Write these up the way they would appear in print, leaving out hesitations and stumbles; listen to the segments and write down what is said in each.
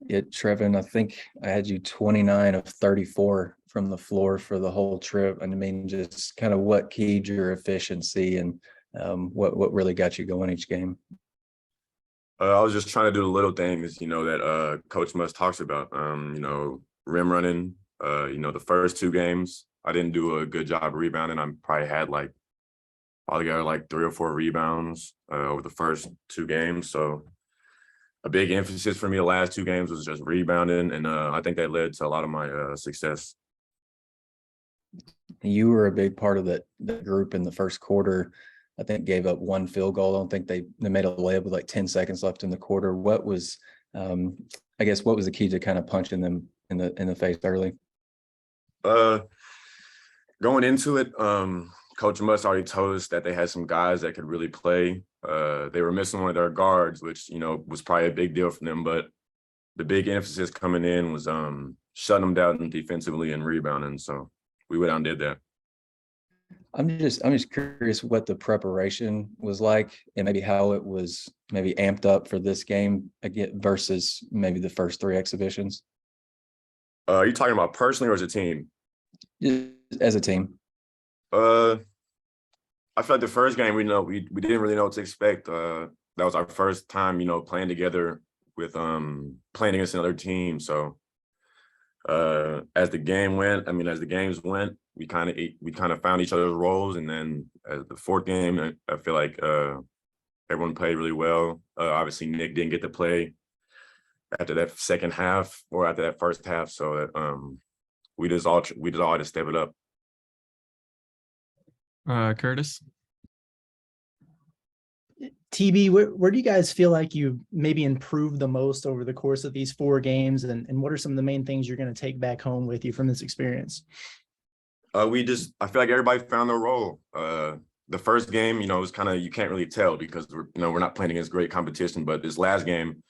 Trevin, I think I had you 29 of 34 from the floor for the whole trip. And I mean, just kind of what keyed your efficiency and what really got you going each game? I was just trying to do the little things, that Coach Muss talks about. Rim running. The first two games, I didn't do a good job rebounding. I probably got like 3 or 4 rebounds over the first two games. So a big emphasis for me the last two games was just rebounding, and I think that led to a lot of my success. You were a big part of that group in the first quarter. I think gave up one field goal. I don't think they made a layup with like 10 seconds left in the quarter. What was, I guess, what was the key to kind of punching them in the face early? Going into it, Coach Muss already told us that they had some guys that could really play. They were missing one of their guards, which, was probably a big deal for them. But the big emphasis coming in was shutting them down defensively and rebounding. So we went out and did that. I'm just curious what the preparation was like and maybe how it was maybe amped up for this game again versus maybe the first 3 exhibitions. Are you talking about personally or as a team? Just as a team. I feel like the first game we didn't really know what to expect. That was our first time, playing together with playing against another team. So as the games went, we kind of found each other's roles, and then as the fourth game, I feel like everyone played really well. Obviously, Nick didn't get to play after that second half or after that first half, so we just all had to step it up. Curtis? TB, where do you guys feel like you maybe improved the most over the course of these 4 games, and what are some of the main things you're going to take back home with you from this experience? I feel like everybody found their role. The first game, it was kind of, you can't really tell because we're not playing against great competition, but this last game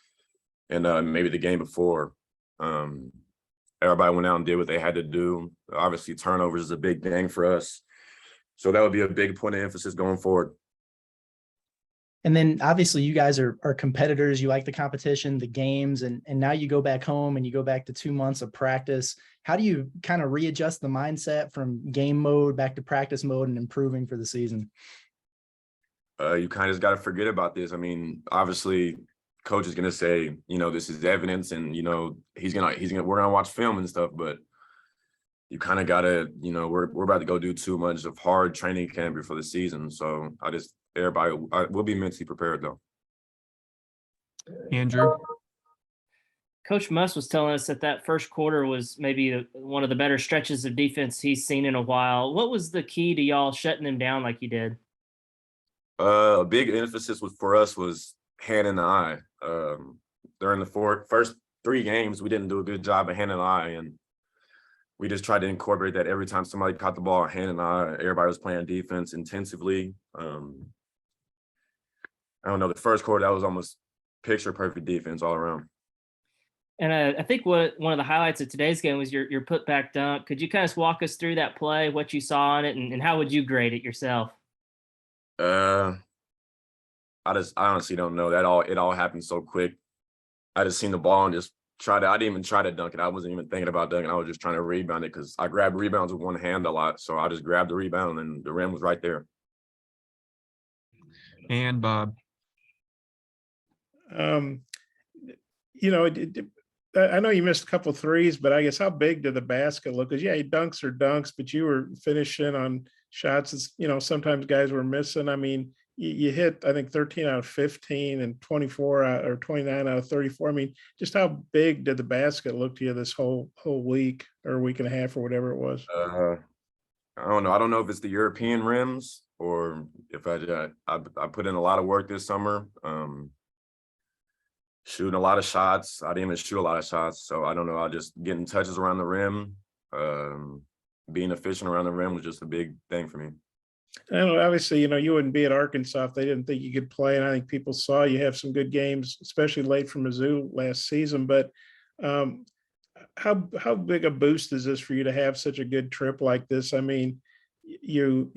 and maybe the game before, everybody went out and did what they had to do. Obviously, turnovers is a big thing for us. So that would be a big point of emphasis going forward. And then obviously you guys are competitors. You like the competition, the games, and now you go back home and you go back to 2 months of practice. How do you kind of readjust the mindset from game mode back to practice mode and improving for the season? You kind of just got to forget about this. I mean, obviously coach is going to say, this is evidence and, we're going to watch film and stuff, but you kind of got to, we're about to go do 2 months of hard training camp before the season. So everybody will be mentally prepared though. Andrew? Coach Muss was telling us that first quarter was maybe one of the better stretches of defense he's seen in a while. What was the key to y'all shutting them down like you did? A big emphasis for us was hand in the eye. During the first 3 games, we didn't do a good job of hand in the eye, and we just tried to incorporate that every time somebody caught the ball, hand in the eye. Everybody was playing defense intensively. I don't know, the first quarter, that was almost picture perfect defense all around. And I think one of the highlights of today's game was your putback dunk. Could you kind of walk us through that play, what you saw on it, and how would you grade it yourself? I honestly don't know. It all happened so quick. I just seen the ball and just I didn't even try to dunk it. I wasn't even thinking about dunking. I was just trying to rebound it because I grab rebounds with one hand a lot. So I just grabbed the rebound and the rim was right there. And Bob? I know you missed a couple of threes, but I guess how big did the basket look? Because dunks are dunks, but you were finishing on shots that, sometimes guys were missing. I mean, you hit, I think, 13 out of 15 and 24 or 29 out of 34. I mean, just how big did the basket look to you this whole week or week and a half or whatever it was? I don't know. I don't know if it's the European rims or if I put in a lot of work this summer. Shooting a lot of shots. I didn't even shoot a lot of shots. So I don't know. I just getting touches around the rim. Being efficient around the rim was just a big thing for me. I know, obviously, you wouldn't be at Arkansas if they didn't think you could play. And I think people saw you have some good games, especially late from Mizzou last season. But how big a boost is this for you to have such a good trip like this? I mean, you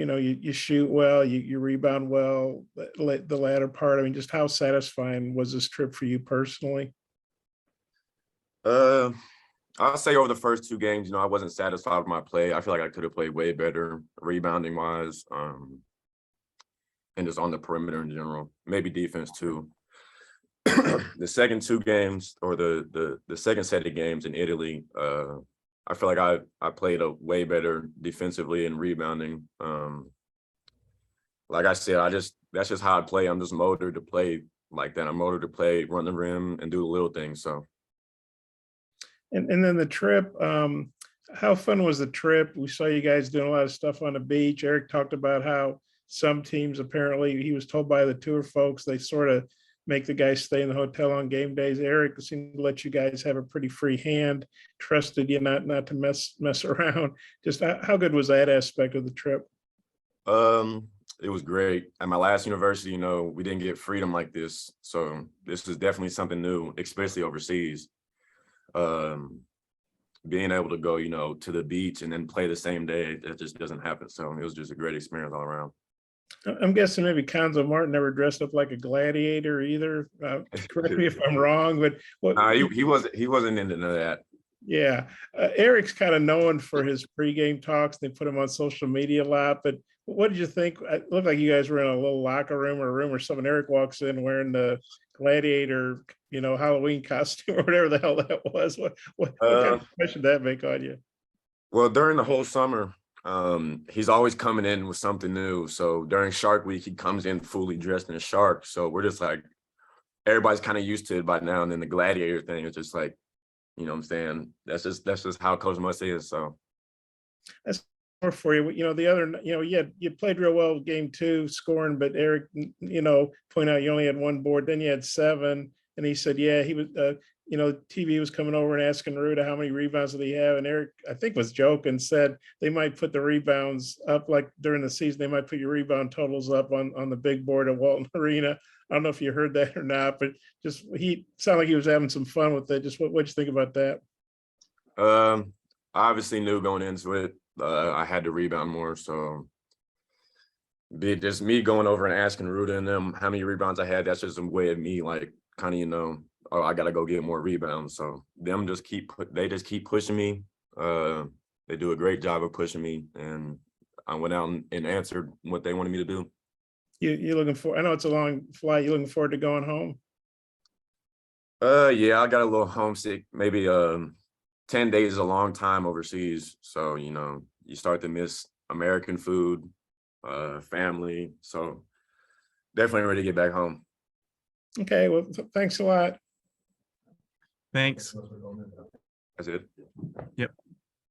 shoot well, you rebound well, the latter part. I mean, just how satisfying was this trip for you personally? I'll say over the first 2 games, you know, I wasn't satisfied with my play. I feel like I could have played way better rebounding wise, and just on the perimeter in general, maybe defense too. The second 2 games or the second set of games in Italy, I feel like I played a way better defensively and rebounding. Like I said, that's just how I play. I'm just motivated to play like that. I'm motivated to play, run the rim, and do the little things. So. And then the trip, how fun was the trip? We saw you guys doing a lot of stuff on the beach. Eric talked about how some teams, apparently, he was told by the tour folks, they sort of make the guys stay in the hotel on game days. Eric seemed to let you guys have a pretty free hand, trusted you not to mess around. Just how good was that aspect of the trip? It was great. At my last university, you know, we didn't get freedom like this. So this is definitely something new, especially overseas. Being able to go, you know, to the beach and then play the same day, that just doesn't happen. So it was just a great experience all around. I'm guessing maybe Conzo Martin never dressed up like a gladiator either. Correct me if I'm wrong, but what? He wasn't into that. Yeah, Eric's kind of known for his pregame talks. They put him on social media a lot. But what did you think? It looked like you guys were in a little locker room or a room where someone, Eric walks in wearing the gladiator, you know, Halloween costume or whatever the hell that was. What kind of impression did that make on you? Well, during the whole summer, he's always coming in with something new. So during Shark Week, he comes in fully dressed in a shark. So we're just like, everybody's kind of used to it by now. And then the gladiator thing is just like, you know what I'm saying? That's just how Coach Muss is. So that's more for you. You know, the other, you know, you played real well game 2 scoring, but Eric, you know, point out you only had 1 board, then you had 7. And he said, yeah, he was, you know, TV was coming over and asking Ruda how many rebounds did he have. And Eric, I think, was joking, said they might put the rebounds up like during the season, they might put your rebound totals up on the big board at Walton Arena. I don't know if you heard that or not, but just he sounded like he was having some fun with it. Just what'd you think about that? I obviously knew going into it, I had to rebound more. So just me going over and asking Ruda and them how many rebounds I had, that's just a way of me like kind of, you know, oh, I gotta go get more rebounds. So them just keep pushing me. They do a great job of pushing me, and I went out and answered what they wanted me to do. You looking for? I know it's a long flight. You looking forward to going home? Yeah, I got a little homesick. Maybe 10 days is a long time overseas. So, you know, you start to miss American food, family. So definitely ready to get back home. Okay, well, thanks a lot. Thanks. That's it. Yep.